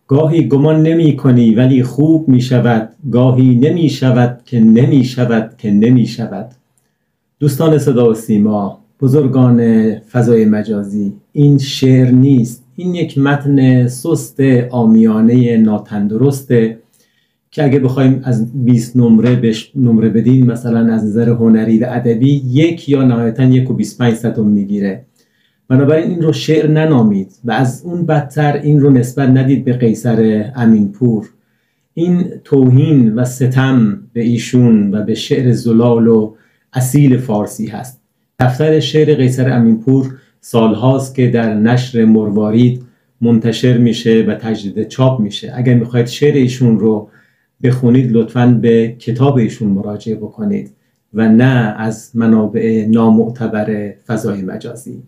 گاهی گمان نمی کنی ولی خوب می شود، گاهی نمی شود که نمی شود که نمی شود. دوستان صدا و سیما، بزرگان فضای مجازی، این شعر نیست، این یک متن سست عامیانه ناتندرسته که اگه بخوایم از 20 نمره بهش نمره بدیم، مثلا از نظر هنری و ادبی 1 یا نهایتا 1.25 میگیره. بنابراین این رو شعر ننامید و از اون بدتر این رو نسبت ندید به قیصر امینپور. این توهین و ستم به ایشون و به شعر زلال و اصیل فارسی هست. دفتر شعر قیصر امینپور سالهاست که در نشر مروارید منتشر میشه و تجدید چاپ میشه. اگر میخواید شعر ایشون رو بخونید لطفاً به کتاب ایشون مراجعه بکنید و نه از منابع نامعتبر فضای مجازی.